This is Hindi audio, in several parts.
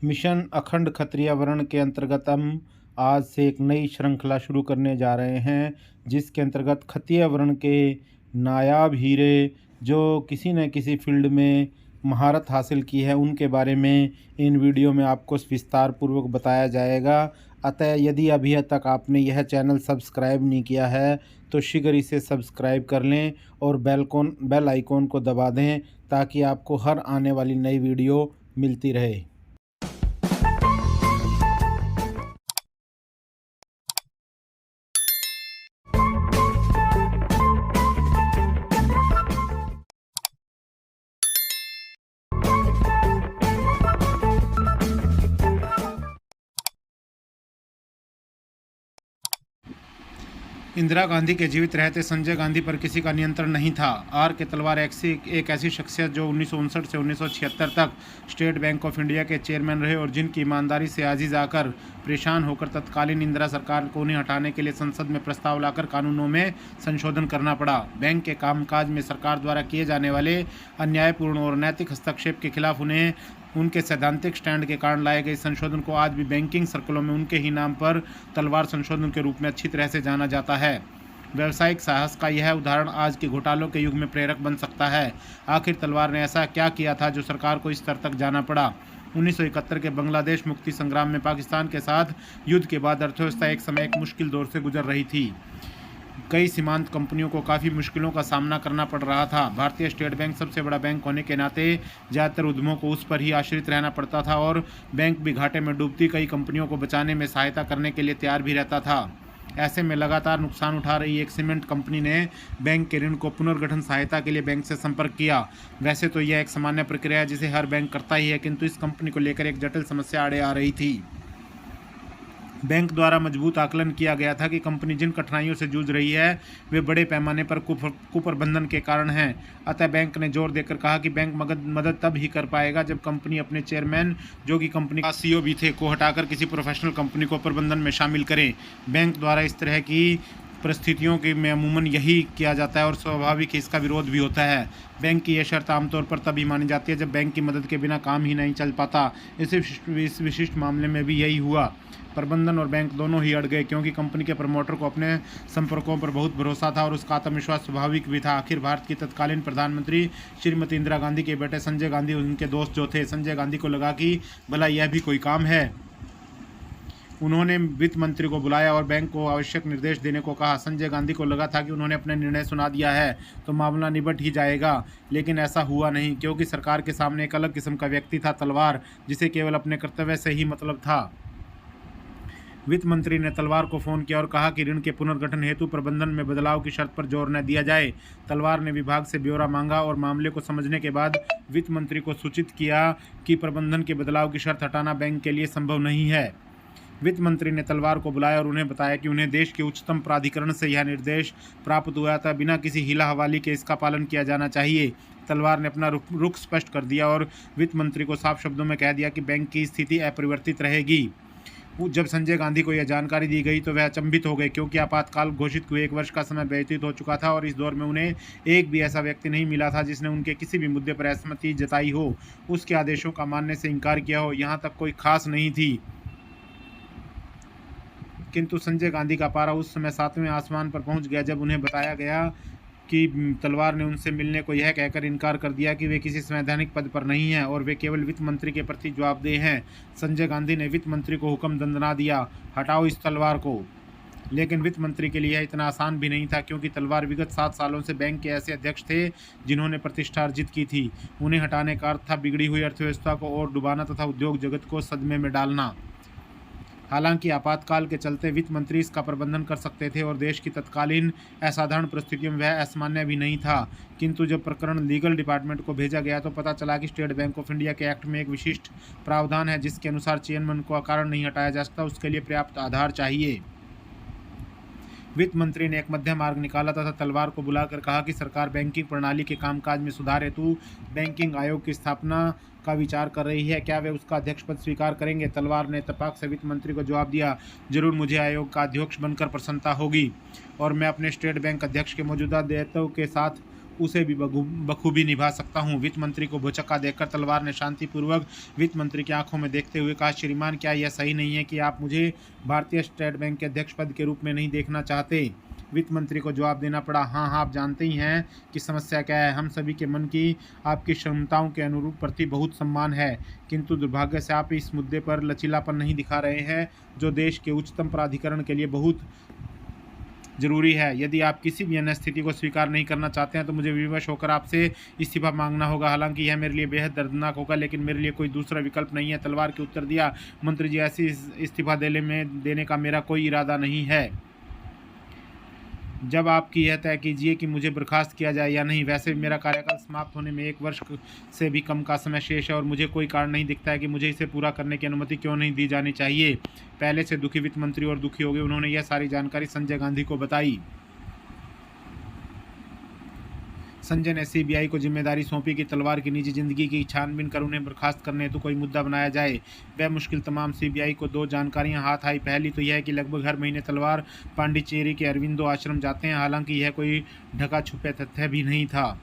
मिशन अखंड क्षत्रिय वर्ण के अंतर्गत हम आज से एक नई श्रृंखला शुरू करने जा रहे हैं, जिसके अंतर्गत क्षत्रिय वर्ण के नायाब हीरे जो किसी न किसी फील्ड में महारत हासिल की है, उनके बारे में इन वीडियो में आपको विस्तार पूर्वक बताया जाएगा। अतः यदि अभी तक आपने यह चैनल सब्सक्राइब नहीं किया है तो शीघ्र इसे सब्सक्राइब कर लें और बेल आइकॉन को दबा दें, ताकि आपको हर आने वाली नई वीडियो मिलती रहे। इंदिरा गांधी के जीवित रहते संजय गांधी पर किसी का नियंत्रण नहीं था। आर के तलवार एक ऐसी शख्सियत जो 1959 से 1976 तक स्टेट बैंक ऑफ इंडिया के चेयरमैन रहे और जिनकी ईमानदारी से आजीज आकर परेशान होकर तत्कालीन इंदिरा सरकार को उन्हें हटाने के लिए संसद में प्रस्ताव लाकर कानूनों में संशोधन करना पड़ा। बैंक के कामकाज में सरकार द्वारा किए जाने वाले अन्यायपूर्ण और नैतिक हस्तक्षेप के खिलाफ उन्हें उनके सैद्धांतिक स्टैंड के कारण लाए गए संशोधन को आज भी बैंकिंग सर्कलों में उनके ही नाम पर तलवार संशोधन के रूप में अच्छी तरह से जाना जाता है। व्यावसायिक साहस का यह उदाहरण आज के घोटालों के युग में प्रेरक बन सकता है। आखिर तलवार ने ऐसा क्या किया था जो सरकार को इस स्तर तक जाना पड़ा। 1971 के बांग्लादेश मुक्ति संग्राम में पाकिस्तान के साथ युद्ध के बाद अर्थव्यवस्था एक समय एक मुश्किल दौर से गुजर रही थी। कई सीमांत कंपनियों को काफ़ी मुश्किलों का सामना करना पड़ रहा था। भारतीय स्टेट बैंक सबसे बड़ा बैंक होने के नाते ज़्यादातर उद्यमों को उस पर ही आश्रित रहना पड़ता था और बैंक भी घाटे में डूबती कई कंपनियों को बचाने में सहायता करने के लिए तैयार भी रहता था। ऐसे में लगातार नुकसान उठा रही एक सीमेंट कंपनी ने बैंक के ऋण को पुनर्गठन सहायता के लिए बैंक से संपर्क किया। वैसे तो यह एक सामान्य प्रक्रिया है जिसे हर बैंक करता ही है, किंतु इस कंपनी को लेकर एक जटिल समस्या आड़े आ रही थी। बैंक द्वारा मजबूत आकलन किया गया था कि कंपनी जिन कठिनाइयों से जूझ रही है वे बड़े पैमाने पर कुप्रबंधन के कारण हैं। अतः बैंक ने जोर देकर कहा कि बैंक मदद तब ही कर पाएगा जब कंपनी अपने चेयरमैन, जो कि कंपनी का सीईओ भी थे, को हटाकर किसी प्रोफेशनल कंपनी को प्रबंधन में शामिल करें। बैंक द्वारा इस तरह की परिस्थितियों के में अमूमन यही किया जाता है और स्वाभाविक ही इसका विरोध भी होता है। बैंक की यह शर्त आमतौर पर तभी मानी जाती है जब बैंक की मदद के बिना काम ही नहीं चल पाता। इस विशिष्ट मामले में भी यही हुआ। प्रबंधन और बैंक दोनों ही अड़ गए, क्योंकि कंपनी के प्रमोटर को अपने संपर्कों पर बहुत भरोसा था और उसका आत्मविश्वास स्वाभाविक भी था। आखिर भारत की तत्कालीन प्रधानमंत्री श्रीमती इंदिरा गांधी के बेटे संजय गांधी उनके दोस्त जो थे। संजय गांधी को लगा कि भला यह भी कोई काम है। उन्होंने वित्त मंत्री को बुलाया और बैंक को आवश्यक निर्देश देने को कहा। संजय गांधी को लगा था कि उन्होंने अपना निर्णय सुना दिया है तो मामला निबट ही जाएगा, लेकिन ऐसा हुआ नहीं, क्योंकि सरकार के सामने एक अलग किस्म का व्यक्ति था, तलवार, जिसे केवल अपने कर्तव्य से ही मतलब था। वित्त मंत्री ने तलवार को फ़ोन किया और कहा कि ऋण के पुनर्गठन हेतु प्रबंधन में बदलाव की शर्त पर जोर न दिया जाए। तलवार ने विभाग से ब्यौरा मांगा और मामले को समझने के बाद वित्त मंत्री को सूचित किया कि प्रबंधन के बदलाव की शर्त हटाना बैंक के लिए संभव नहीं है। वित्त मंत्री ने तलवार को बुलाया और उन्हें बताया कि उन्हें देश के उच्चतम प्राधिकरण से यह निर्देश प्राप्त हुआ था, बिना किसी हीला हवाली के इसका पालन किया जाना चाहिए। तलवार ने अपना रुख स्पष्ट कर दिया और वित्त मंत्री को साफ शब्दों में कह दिया कि बैंक की स्थिति अपरिवर्तित रहेगी। जब संजय गांधी को यह जानकारी दी गई तो वह अचंभित हो गए, क्योंकि आपातकाल घोषित हुए 1 वर्ष का समय व्यतीत हो चुका था और इस दौर में उन्हें एक भी ऐसा व्यक्ति नहीं मिला था जिसने उनके किसी भी मुद्दे पर असहमति जताई हो, उसके आदेशों का मानने से इनकार किया हो। यहाँ तक कोई खास नहीं थी। किंतु संजय गांधी का पारा उस समय 7वें आसमान पर पहुंच गया जब उन्हें बताया गया कि तलवार ने उनसे मिलने को यह कहकर इनकार कर दिया कि वे किसी संवैधानिक पद पर नहीं हैं और वे केवल वित्त मंत्री के प्रति जवाबदेह हैं। संजय गांधी ने वित्त मंत्री को हुक्म दंडना दिया, हटाओ इस तलवार को। लेकिन वित्त मंत्री के लिए यह इतना आसान भी नहीं था, क्योंकि तलवार विगत 7 सालों से बैंक के ऐसे अध्यक्ष थे जिन्होंने प्रतिष्ठा अर्जित की थी। उन्हें हटाने का अर्थ था बिगड़ी हुई अर्थव्यवस्था को और डुबाना तथा उद्योग जगत को सदमे में डालना। हालांकि आपातकाल के चलते वित्त मंत्री इसका प्रबंधन कर सकते थे और देश की तत्कालीन असाधारण परिस्थितियों में वह असामान्य भी नहीं था। किंतु जब प्रकरण लीगल डिपार्टमेंट को भेजा गया तो पता चला कि स्टेट बैंक ऑफ इंडिया के एक्ट में एक विशिष्ट प्रावधान है जिसके अनुसार चेयरमैन को अकारण नहीं हटाया जा सकता, उसके लिए पर्याप्त आधार चाहिए। वित्त मंत्री ने एक मध्य मार्ग निकाला तथा तलवार को बुलाकर कहा कि सरकार बैंकिंग प्रणाली के कामकाज में सुधार हेतु बैंकिंग आयोग की स्थापना का विचार कर रही है, क्या वे उसका अध्यक्ष पद स्वीकार करेंगे। तलवार ने इत्तेफाक से वित्त मंत्री को जवाब दिया, जरूर, मुझे आयोग का अध्यक्ष बनकर प्रसन्नता होगी और मैं अपने स्टेट बैंक अध्यक्ष के मौजूदा दायित्व के साथ उसे भी बखूबी निभा सकता हूँ। वित्त मंत्री को भुचक्का देखकर तलवार ने शांतिपूर्वक वित्त मंत्री की आंखों में देखते हुए कहा, श्रीमान, क्या यह सही नहीं है कि आप मुझे भारतीय स्टेट बैंक के अध्यक्ष पद के रूप में नहीं देखना चाहते? वित्त मंत्री को जवाब देना पड़ा, हाँ हाँ, आप जानते ही हैं कि समस्या क्या है। हम सभी के मन की आपकी क्षमताओं के अनुरूप प्रति बहुत सम्मान है, किंतु दुर्भाग्य से आप इस मुद्दे पर लचीलापन नहीं दिखा रहे हैं, जो देश के उच्चतम प्राधिकरण के लिए बहुत जरूरी है। यदि आप किसी भी अन्य स्थिति को स्वीकार नहीं करना चाहते हैं तो मुझे विवश होकर आपसे इस्तीफा मांगना होगा। हालांकि यह मेरे लिए बेहद दर्दनाक होगा, लेकिन मेरे लिए कोई दूसरा विकल्प नहीं है। तलवार के उत्तर दिया, मंत्री जी, ऐसी इस्तीफा देने का मेरा कोई इरादा नहीं है। जब आपकी यह तय कीजिए कि मुझे बर्खास्त किया जाए या नहीं। वैसे भी मेरा कार्यकाल समाप्त होने में 1 वर्ष से भी कम का समय शेष है और मुझे कोई कारण नहीं दिखता है कि मुझे इसे पूरा करने की अनुमति क्यों नहीं दी जानी चाहिए। पहले से दुखी वित्त मंत्री और दुखी हो गए। उन्होंने यह सारी जानकारी संजय गांधी को बताई। संजय ने सीबीआई को जिम्मेदारी सौंपी कि तलवार की निजी जिंदगी की छानबीन कर उन्हें बर्खास्त करने हेतु कोई मुद्दा बनाया जाए। वह मुश्किल तमाम सीबीआई को 2 जानकारियां हाथ आई। पहली तो यह कि लगभग हर महीने तलवार पांडिचेरी के अरविंदो आश्रम जाते हैं। हालांकि यह कोई ढका छुपे तथ्य भी नहीं था।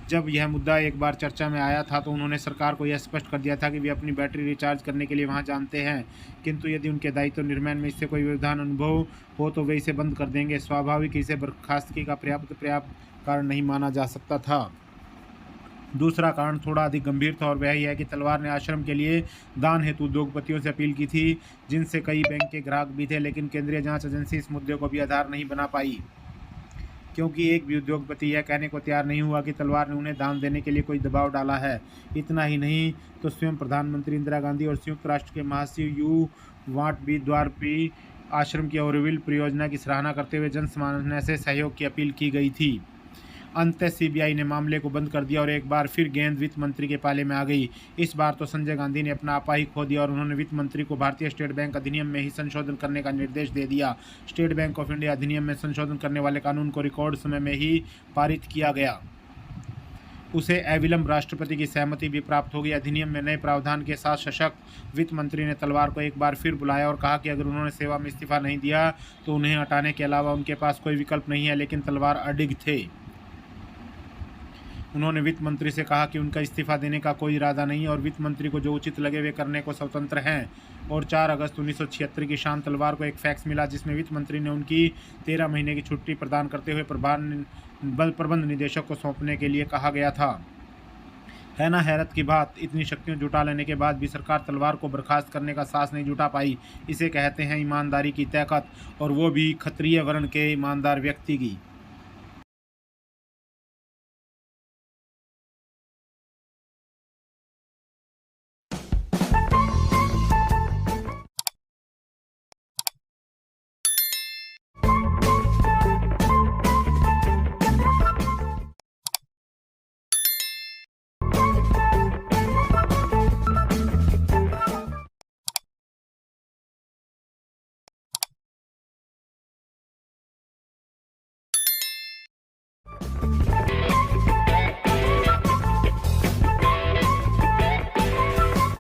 जब यह मुद्दा एक बार चर्चा में आया था तो उन्होंने सरकार को यह स्पष्ट कर दिया था कि वे अपनी बैटरी रिचार्ज करने के लिए वहां जानते हैं, किंतु यदि उनके दायित्व निर्वहन में इससे कोई व्यवधान अनुभव हो तो वे इसे बंद कर देंगे। स्वाभाविक इसे बर्खास्तगी का पर्याप्त कारण नहीं माना जा सकता था। दूसरा कारण थोड़ा अधिक गंभीर था और वह यह है कि तलवार ने आश्रम के लिए दान हेतु उद्योगपतियों से अपील की थी, जिनसे कई बैंक के ग्राहक भी थे, लेकिन केंद्रीय जांच एजेंसी इस मुद्दे को भी आधार नहीं बना पाई, क्योंकि एक भी उद्योगपति यह कहने को तैयार नहीं हुआ कि तलवार ने उन्हें दान देने के लिए कोई दबाव डाला है। इतना ही नहीं तो स्वयं प्रधानमंत्री इंदिरा गांधी और संयुक्त राष्ट्र के महासचिव यू वाट भी द्वारपी आश्रम की ऑरोविल परियोजना की सराहना करते हुए जनसामान्य से सहयोग की अपील की गई थी। अंततः सीबीआई ने मामले को बंद कर दिया और एक बार फिर गेंद वित्त मंत्री के पाले में आ गई। इस बार तो संजय गांधी ने अपना आपा ही खो दिया और उन्होंने वित्त मंत्री को भारतीय स्टेट बैंक अधिनियम में ही संशोधन करने का निर्देश दे दिया। स्टेट बैंक ऑफ इंडिया अधिनियम में संशोधन करने वाले कानून को रिकॉर्ड समय में ही पारित किया गया। उसे अविलंब राष्ट्रपति की सहमति भी प्राप्त होगी। अधिनियम में नए प्रावधान के साथ सशक्त वित्त मंत्री ने तलवार को एक बार फिर बुलाया और कहा कि अगर उन्होंने सेवा में इस्तीफा नहीं दिया तो उन्हें हटाने के अलावा उनके पास कोई विकल्प नहीं है। लेकिन तलवार अडिग थे। उन्होंने वित्त मंत्री से कहा कि उनका इस्तीफा देने का कोई इरादा नहीं है और वित्त मंत्री को जो उचित लगे वे करने को स्वतंत्र हैं। और 4 अगस्त 1976 की शाम तलवार को एक फैक्स मिला जिसमें वित्त मंत्री ने उनकी 13 महीने की छुट्टी प्रदान करते हुए प्रबंध निदेशक को सौंपने के लिए कहा गया था। है ना हैरत की बात, इतनी शक्तियां जुटा लेने के बाद भी सरकार तलवार को बर्खास्त करने का साहस नहीं जुटा पाई। इसे कहते हैं ईमानदारी की ताकत, और वो भी क्षत्रिय वर्ण के ईमानदार व्यक्ति की।